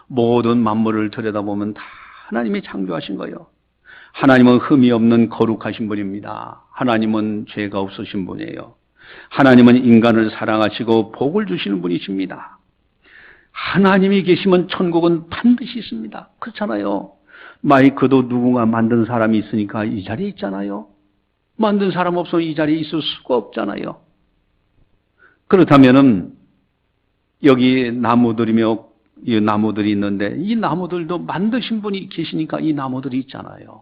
모든 만물을 들여다보면 다 하나님이 창조하신 거예요. 하나님은 흠이 없는 거룩하신 분입니다. 하나님은 죄가 없으신 분이에요. 하나님은 인간을 사랑하시고 복을 주시는 분이십니다. 하나님이 계시면 천국은 반드시 있습니다. 그렇잖아요. 마이크도 누군가 만든 사람이 있으니까 이 자리에 있잖아요. 만든 사람 없으면 이 자리에 있을 수가 없잖아요. 그렇다면은 여기 나무들이며 이 나무들이 있는데 이 나무들도 만드신 분이 계시니까 이 나무들이 있잖아요.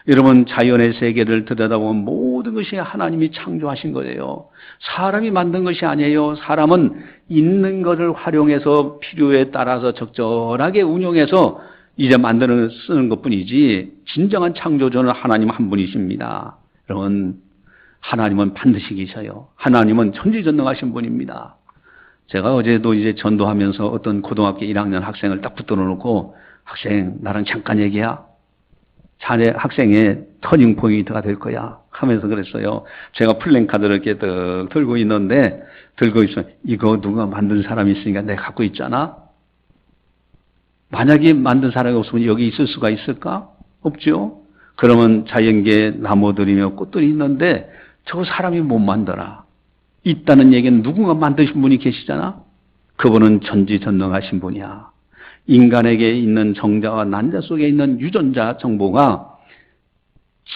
여러분, 자연의 세계를 들여다보면 모든 것이 하나님이 창조하신 거예요. 사람이 만든 것이 아니에요. 사람은 있는 것을 활용해서 필요에 따라서 적절하게 운용해서 이제 쓰는 것뿐이지 진정한 창조주는 하나님 한 분이십니다. 여러분, 하나님은 반드시 계셔요. 하나님은 천지전능하신 분입니다. 제가 어제도 이제 전도하면서 어떤 고등학교 1학년 학생을 딱 붙들어 놓고 학생, 나랑 잠깐 얘기야. 자네 학생의 터닝 포인트가 될 거야 하면서 그랬어요. 제가 플랜카드를 이렇게 들고 있는데 이거 누가 만든 사람이 있으니까 내가 갖고 있잖아. 만약에 만든 사람이 없으면 여기 있을 수가 있을까? 없죠. 그러면 자연계에 나무들이며 꽃들이 있는데 저 사람이 못 만들어. 있다는 얘기는 누군가 만드신 분이 계시잖아. 그분은 전지전능하신 분이야. 인간에게 있는 정자와 난자 속에 있는 유전자 정보가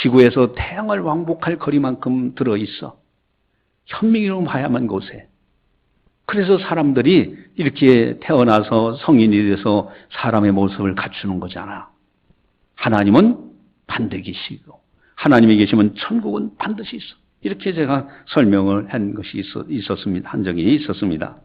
지구에서 태양을 왕복할 거리만큼 들어있어. 현미경으로 봐야만 곳에. 그래서 사람들이 이렇게 태어나서 성인이 돼서 사람의 모습을 갖추는 거잖아. 하나님은 반드시 계시고 하나님이 계시면 천국은 반드시 있어. 이렇게 제가 설명을 한 것이 있었습니다. 한 적이 있었습니다.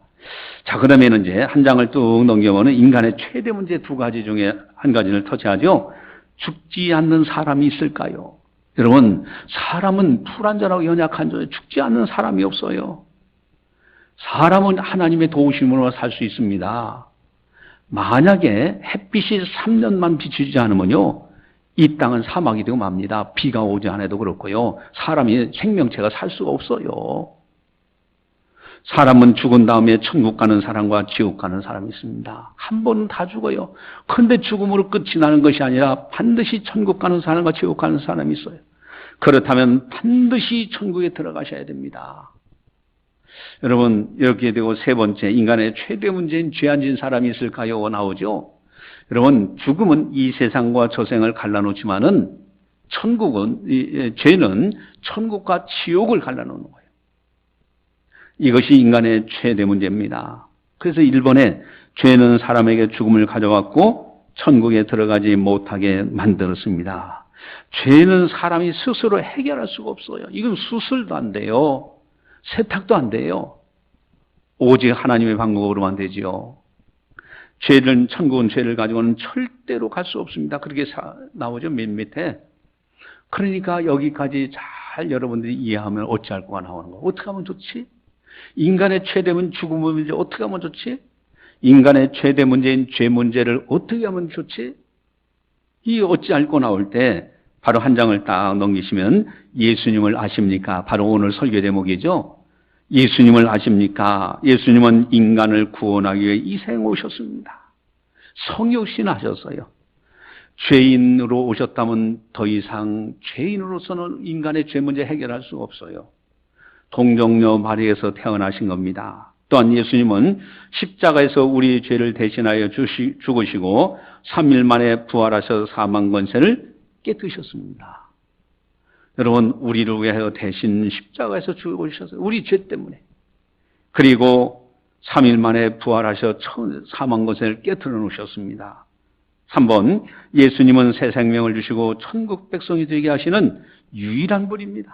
자, 그러면 이제 한 장을 뚝 넘겨보면 인간의 최대 문제 2가지 중에 한 가지를 터치하죠. 죽지 않는 사람이 있을까요? 여러분, 사람은 불완전하고 연약한 존재, 죽지 않는 사람이 없어요. 사람은 하나님의 도우심으로 살 수 있습니다. 만약에 햇빛이 3년만 비추지 않으면요, 이 땅은 사막이 되고 맙니다. 비가 오지 않아도 그렇고요. 사람이 생명체가 살 수가 없어요. 사람은 죽은 다음에 천국 가는 사람과 지옥 가는 사람이 있습니다. 한 번은 다 죽어요. 그런데 죽음으로 끝이 나는 것이 아니라 반드시 천국 가는 사람과 지옥 가는 사람이 있어요. 그렇다면 반드시 천국에 들어가셔야 됩니다. 여러분, 이렇게 되고 3번째, 인간의 최대 문제인 죄 안 진 사람이 있을까요? 나오죠. 여러분, 죽음은 이 세상과 저생을 갈라놓지만은 죄는 천국과 지옥을 갈라놓는 거예요. 이것이 인간의 최대 문제입니다. 그래서 1번에 죄는 사람에게 죽음을 가져왔고 천국에 들어가지 못하게 만들었습니다. 죄는 사람이 스스로 해결할 수가 없어요. 이건 수술도 안 돼요. 세탁도 안 돼요. 오직 하나님의 방법으로만 되지요. 천국은 죄를 가지고는 절대로 갈 수 없습니다. 그렇게 나오죠, 맨 밑에. 그러니까 여기까지 잘 잘 여러분들이 이해하면 어찌할 거가 나오는 거야. 어떻게 하면 좋지? 인간의 최대는 죽음의 문제 어떻게 하면 좋지? 인간의 최대 문제인 죄 문제를 어떻게 하면 좋지? 이 어찌할 거 나올 때 바로 한 장을 딱 넘기시면 예수님을 아십니까? 바로 오늘 설교 대목이죠. 예수님을 아십니까? 예수님은 인간을 구원하기 위해 이 생에 오셨습니다. 성육신 하셨어요. 죄인으로 오셨다면 더 이상 죄인으로서는 인간의 죄 문제 해결할 수가 없어요. 동정녀 마리에서 태어나신 겁니다. 또한 예수님은 십자가에서 우리 죄를 대신하여 죽으시고 3일 만에 부활하셔서 사망 권세를 깨뜨리셨습니다. 여러분, 우리를 위하여 대신 십자가에서 죽으셨어요. 우리 죄 때문에. 그리고 3일 만에 부활하셔 사망 권세를 깨뜨려 놓으셨습니다. 3번, 예수님은 새 생명을 주시고 천국 백성이 되게 하시는 유일한 분입니다.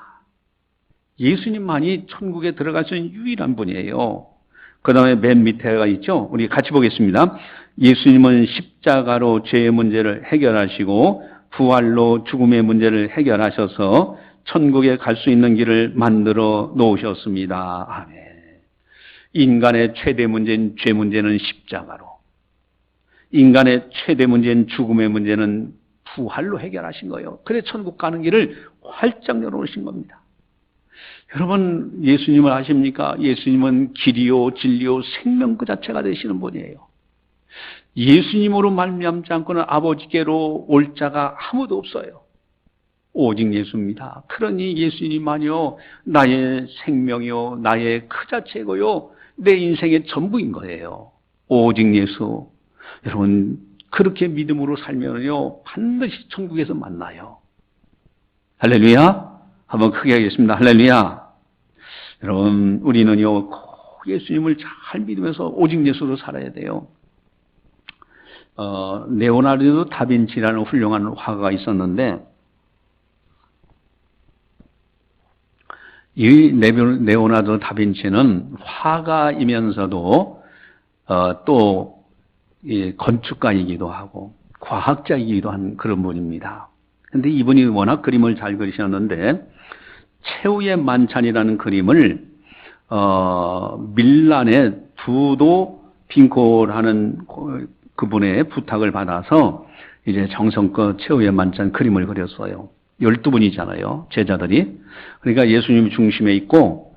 예수님만이 천국에 들어갈 수 있는 유일한 분이에요. 그 다음에 맨 밑에가 있죠. 우리 같이 보겠습니다. 예수님은 십자가로 죄의 문제를 해결하시고 부활로 죽음의 문제를 해결하셔서 천국에 갈 수 있는 길을 만들어 놓으셨습니다. 아멘. 인간의 최대 문제인 죄 문제는 십자가로, 인간의 최대 문제인 죽음의 문제는 부활로 해결하신 거예요. 그래 천국 가는 길을 활짝 열어놓으신 겁니다. 여러분, 예수님을 아십니까? 예수님은 길이요 진리요 생명 그 자체가 되시는 분이에요. 예수님으로 말미암지 않고는 아버지께로 올 자가 아무도 없어요. 오직 예수입니다. 그러니 예수님만이요 나의 생명이요 나의 그 자체고요 내 인생의 전부인 거예요. 오직 예수. 여러분, 그렇게 믿음으로 살면요 반드시 천국에서 만나요. 할렐루야. 한번 크게 하겠습니다. 할렐루야. 여러분, 우리는요 꼭 예수님을 잘 믿으면서 오직 예수로 살아야 돼요. 레오나르도 다빈치라는 훌륭한 화가가 있었는데, 이 레오나르도 다빈치는 화가이면서도 또 건축가이기도 하고 과학자이기도 한 그런 분입니다. 근데 이분이 워낙 그림을 잘 그리셨는데 최후의 만찬이라는 그림을 밀란의 부도 빈코라는 그분의 부탁을 받아서 이제 정성껏 최후의 만찬 그림을 그렸어요. 12분이잖아요, 제자들이. 그러니까 예수님이 중심에 있고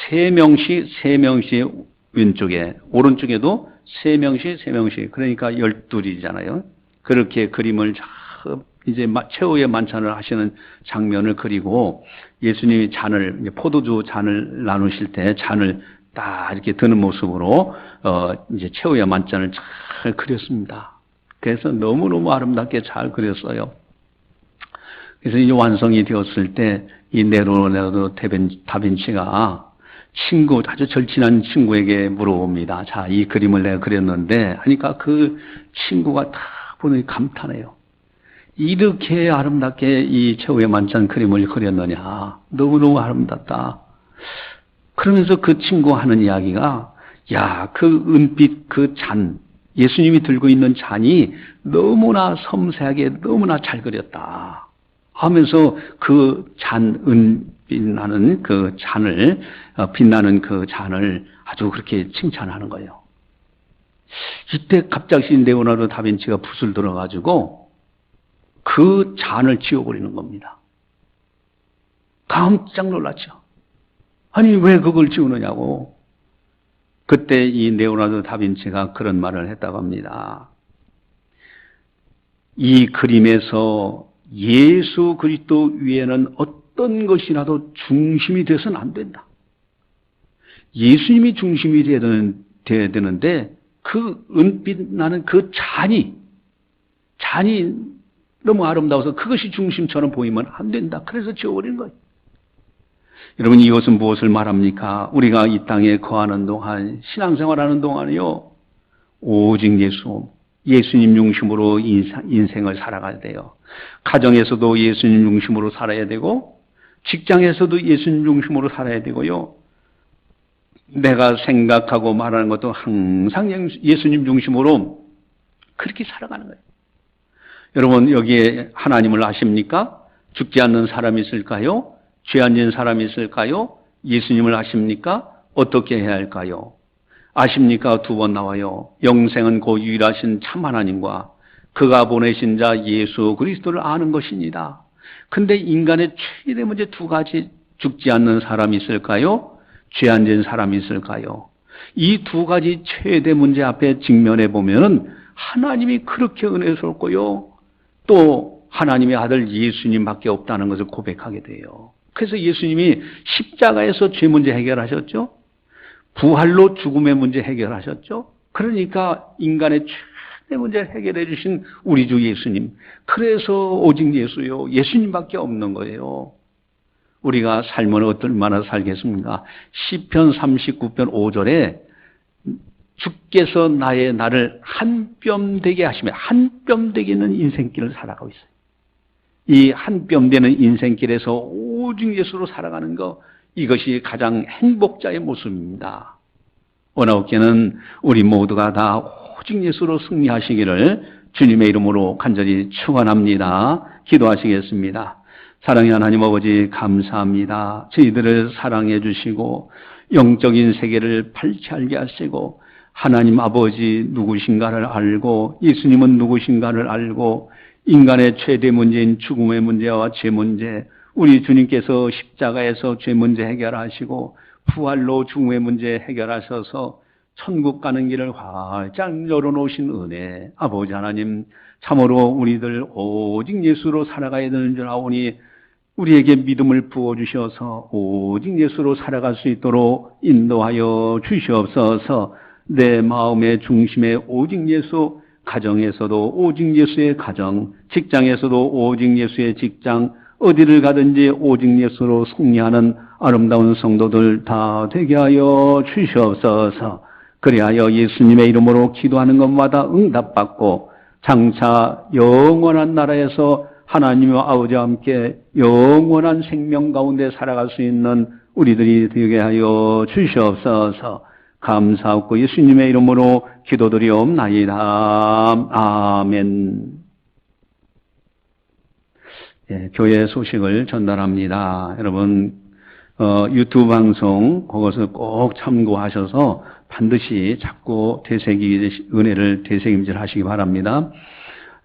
세 명씩 왼쪽에, 오른쪽에도 세 명씩, 그러니까 12이잖아요. 그렇게 그림을 이제 최후의 만찬을 하시는 장면을 그리고 예수님이 잔을, 포도주 잔을 나누실 때 잔을 딱 이렇게 드는 모습으로 이제 최후의 만찬을 잘 그렸습니다. 그래서 너무너무 아름답게 잘 그렸어요. 그래서 이제 완성이 되었을 때 이 레오나르도 다빈치가 아주 절친한 친구에게 물어봅니다. 자, 이 그림을 내가 그렸는데 하니까 그 친구가 딱 보니 감탄해요. 이렇게 아름답게 이 최후의 만찬 그림을 그렸느냐. 너무너무 아름답다. 그러면서 그 친구 하는 이야기가, 야, 그 은빛 그 잔, 예수님이 들고 있는 잔이 너무나 섬세하게 너무나 잘 그렸다 하면서 그 잔, 은빛나는 그 잔을, 빛나는 그 잔을 아주 그렇게 칭찬하는 거예요. 이때 갑자기 레오나르도 다빈치가 붓을 들어가지고 그 잔을 지워버리는 겁니다. 깜짝 놀랐죠. 아니, 왜 그걸 지우느냐고. 그때 이 레오나르도 다빈치가 그런 말을 했다고 합니다. 이 그림에서 예수 그리스도 위에는 어떤 것이라도 중심이 돼서는 안 된다. 예수님이 중심이 되어야 되는데 그 은빛 나는 그 잔이 너무 아름다워서 그것이 중심처럼 보이면 안 된다. 그래서 지워버리는 거예요. 여러분, 이것은 무엇을 말합니까? 우리가 이 땅에 거하는 동안, 신앙생활하는 동안이요, 오직 예수님 중심으로 인생을 살아가야 돼요. 가정에서도 예수님 중심으로 살아야 되고, 직장에서도 예수님 중심으로 살아야 되고요. 내가 생각하고 말하는 것도 항상 예수님 중심으로 그렇게 살아가는 거예요. 여러분, 여기에 하나님을 아십니까? 죽지 않는 사람이 있을까요? 죄 안 지은 사람이 있을까요? 예수님을 아십니까? 어떻게 해야 할까요? 아십니까? 두 번 나와요. 영생은 그 유일하신 참 하나님과 그가 보내신 자 예수 그리스도를 아는 것입니다. 근데 인간의 최대 문제 두 가지, 죽지 않는 사람이 있을까요? 죄 안 지은 사람이 있을까요? 이 두 가지 최대 문제 앞에 직면해 보면은 하나님이 그렇게 은혜스럽고요. 또 하나님의 아들 예수님밖에 없다는 것을 고백하게 돼요. 그래서 예수님이 십자가에서 죄 문제 해결하셨죠. 부활로 죽음의 문제 해결하셨죠. 그러니까 인간의 최대 문제를 해결해 주신 우리 주 예수님. 그래서 오직 예수요. 예수님밖에 없는 거예요. 우리가 삶을 얼마나 살겠습니까? 시편 39편 5절에 주께서 나를 한 뼘 되게 하시며 한 뼘 되게 있는 인생길을 살아가고 있어요. 이 한 뼘 되는 인생길에서 오직 예수로 살아가는 것, 이것이 가장 행복자의 모습입니다. 원하옵기는 우리 모두가 다 오직 예수로 승리하시기를 주님의 이름으로 간절히 축원합니다. 기도하시겠습니다. 사랑의 하나님 아버지 감사합니다. 저희들을 사랑해 주시고 영적인 세계를 발치알게 하시고 하나님 아버지 누구신가를 알고 예수님은 누구신가를 알고 인간의 최대 문제인 죽음의 문제와 죄 문제, 우리 주님께서 십자가에서 죄 문제 해결하시고 부활로 죽음의 문제 해결하셔서 천국 가는 길을 활짝 열어놓으신 은혜, 아버지 하나님 참으로 우리들 오직 예수로 살아가야 되는 줄 아오니 우리에게 믿음을 부어주셔서 오직 예수로 살아갈 수 있도록 인도하여 주시옵소서. 내 마음의 중심에 오직 예수, 가정에서도 오직 예수의 가정, 직장에서도 오직 예수의 직장, 어디를 가든지 오직 예수로 승리하는 아름다운 성도들 다 되게 하여 주시옵소서. 그리하여 예수님의 이름으로 기도하는 것마다 응답받고 장차 영원한 나라에서 하나님과 아버지와 함께 영원한 생명 가운데 살아갈 수 있는 우리들이 되게 하여 주시옵소서. 감사하고 예수님의 이름으로 기도드리옵나이다. 아멘. 예, 교회 소식을 전달합니다. 여러분 유튜브 방송 그것을 꼭 참고하셔서 반드시 자꾸 은혜를 되새김질 하시기 바랍니다.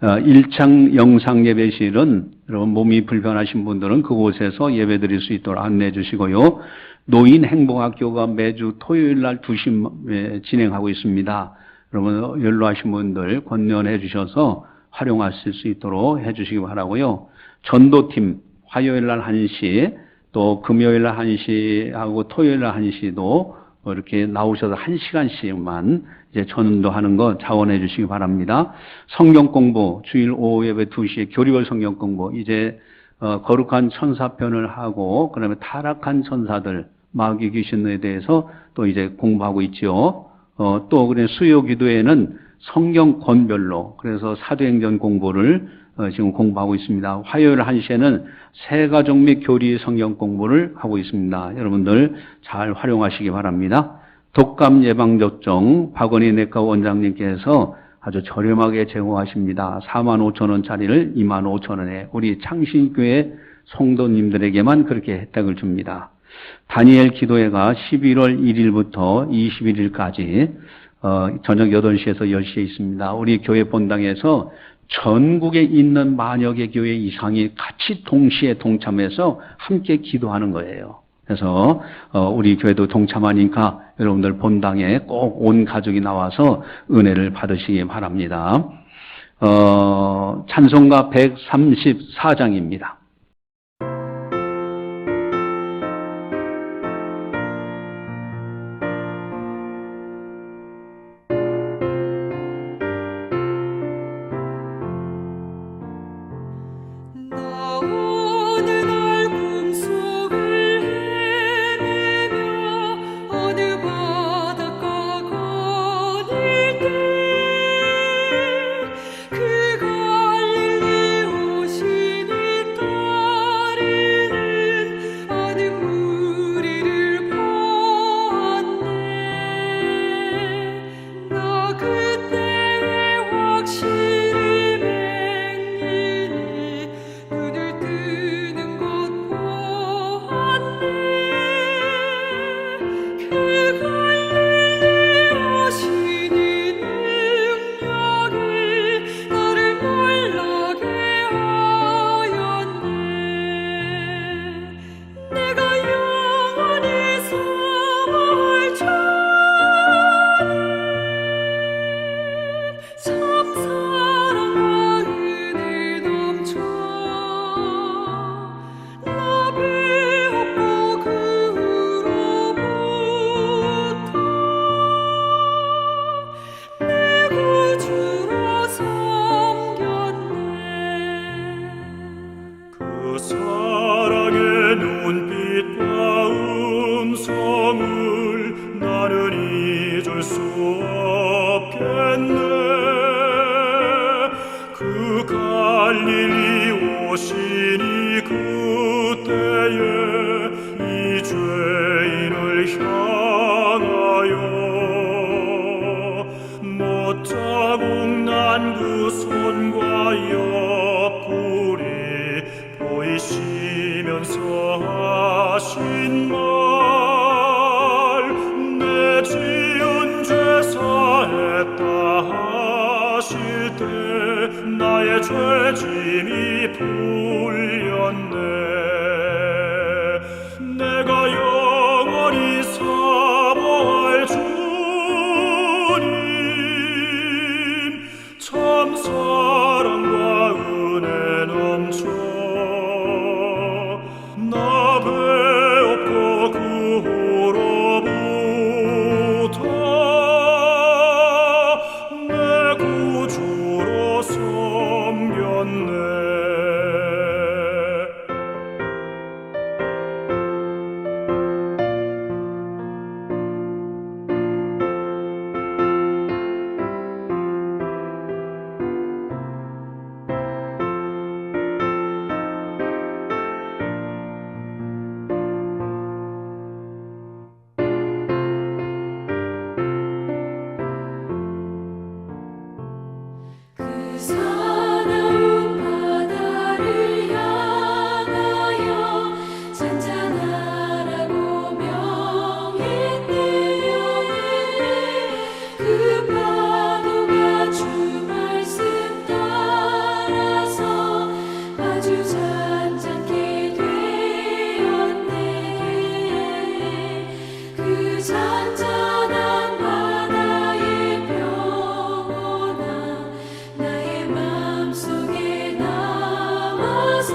1창 영상 예배실은 여러분 몸이 불편하신 분들은 그곳에서 예배 드릴 수 있도록 안내해 주시고요. 노인행복학교가 매주 토요일 날 2시 진행하고 있습니다. 여러분 연로하신 분들 권면해 주셔서 활용하실 수 있도록 해 주시기 바라고요. 전도팀 화요일 날 1시, 또 금요일 날 1시하고 토요일 날 1시도 이렇게 나오셔서 1시간씩만 이제 전도하는 거 자원해 주시기 바랍니다. 성경 공부 주일 오후 예배 2시에 교리월 성경 공부, 이제 거룩한 천사편을 하고 그다음에 타락한 천사들 마귀 귀신에 대해서 또 이제 공부하고 있죠. 또 그래 수요 기도에는 성경 권별로 그래서 사도행전 공부를 지금 공부하고 있습니다. 화요일 1시에는 세가족 및 교리 성경 공부를 하고 있습니다. 여러분들 잘 활용하시기 바랍니다. 독감 예방접종 박원희 내과 원장님께서 아주 저렴하게 제공하십니다. 45,000원짜리를 25,000원에 우리 창신교회 성도님들에게만 그렇게 혜택을 줍니다. 다니엘 기도회가 11월 1일부터 21일까지 저녁 8시에서 10시에 있습니다. 우리 교회 본당에서 전국에 있는 만여 개 교회 이상이 같이 동시에 동참해서 함께 기도하는 거예요. 그래서 우리 교회도 동참하니까 여러분들 본당에 꼭 온 가족이 나와서 은혜를 받으시기 바랍니다. 찬송가 134장입니다. 그 갈릴리 오신 이 땅 없겠네. 그 갈릴리 오시니 그때에 이 죄인을 향하여 못자국 난 그 손과 옆구리 보이시면서 하신 말, 내 지은 죄 사했다 하실 때 나의 죄짐이 풀렸네. 내가 영원히 사모할 주님, 참 사랑과 은혜 넘쳐 나 배웠고 그 후로부터 내 구주로 섬겼네. 그 사나운 바다를 향하여 잔잔하라고 명했네. 그 파도가 주 말씀 따라서 아주 잔잔케 되었네. 그 잔잔한 바다의 평온아 나의 맘속에 남아서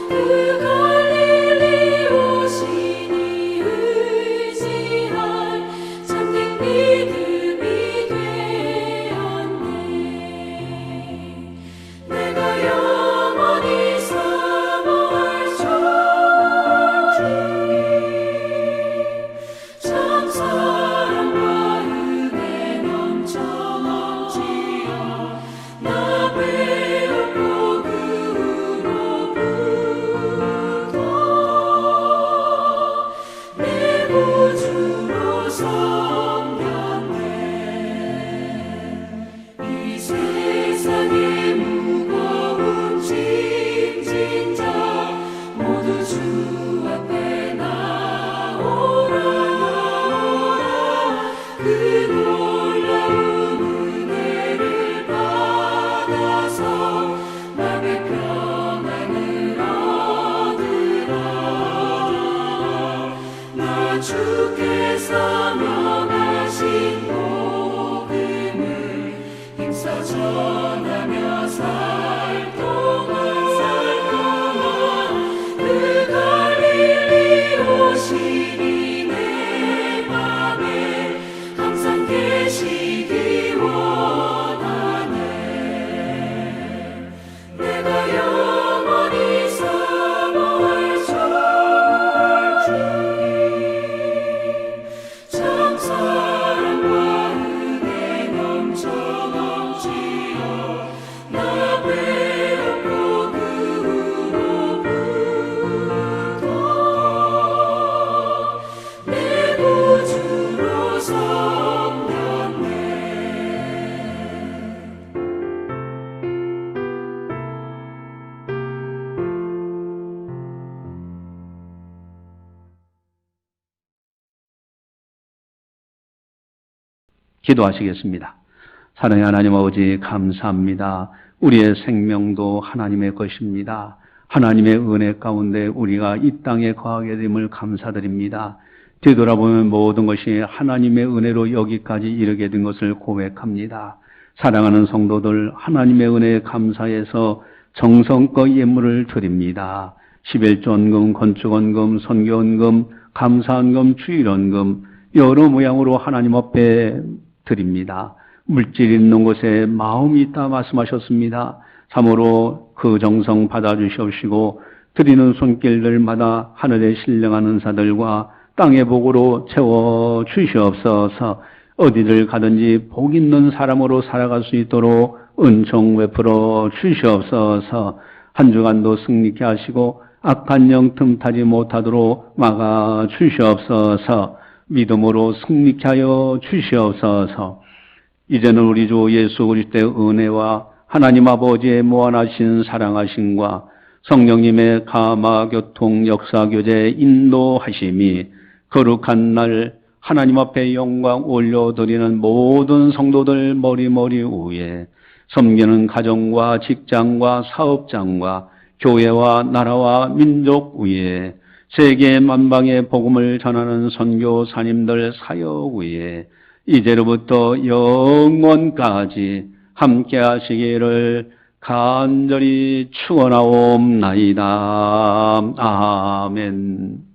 그 갈릴리 오시니 의지할 참된 믿음이 되었네. 내가 영원히 사모할 주님, 참 사랑과 은혜 넘쳐 넘치어 나 배웠고 그 후로부터 내 구주로 섬겼네. 이 세상의 무거운 짐진 자 모두 주 앞에 나오라. 그 놀라운 은혜를 받아서 마음의 평안을 얻으라. 나 주께서 명하신 복음을 힘써 전하며 살 동안 그 갈릴리 오시니 내 맘에 항상 계시기 원하네. 내가 영원히 사모할 주님, 참 사랑과 은혜 넘쳐 넘치어 나 배웠고 그 후로부터 내 구주로 섬겼네. 기도하시겠습니다. 사랑의 하나님 아버지 감사합니다. 우리의 생명도 하나님의 것입니다. 하나님의 은혜 가운데 우리가 이 땅에 거하게 됨을 감사드립니다. 뒤돌아보면 모든 것이 하나님의 은혜로 여기까지 이르게 된 것을 고백합니다. 사랑하는 성도들, 하나님의 은혜에 감사해서 정성껏 예물을 드립니다. 11조원금, 건축원금, 선교원금, 감사원금, 주일원금 여러 모양으로 하나님 앞에 드립니다. 물질 있는 곳에 마음이 있다 말씀하셨습니다. 참으로 그 정성 받아주시옵시고 드리는 손길들마다 하늘에 신령한 은사들과 땅의 복으로 채워 주시옵소서. 어디를 가든지 복 있는 사람으로 살아갈 수 있도록 은총 베풀어 주시옵소서. 한 주간도 승리케 하시고 악한 영 틈타지 못하도록 막아 주시옵소서. 믿음으로 승리케 하여 주시옵소서. 이제는 우리 주 예수 그리스도의 은혜와 하나님 아버지의 무한하신 사랑하심과 성령님의 감화 교통 역사 교제 인도하심이 거룩한 날 하나님 앞에 영광 올려드리는 모든 성도들 머리 위에 섬기는 가정과 직장과 사업장과 교회와 나라와 민족 위에 세계 만방의 복음을 전하는 선교사님들 사역 위에 이제로부터 영원까지 함께 하시기를 간절히 축원하옵나이다. 아멘.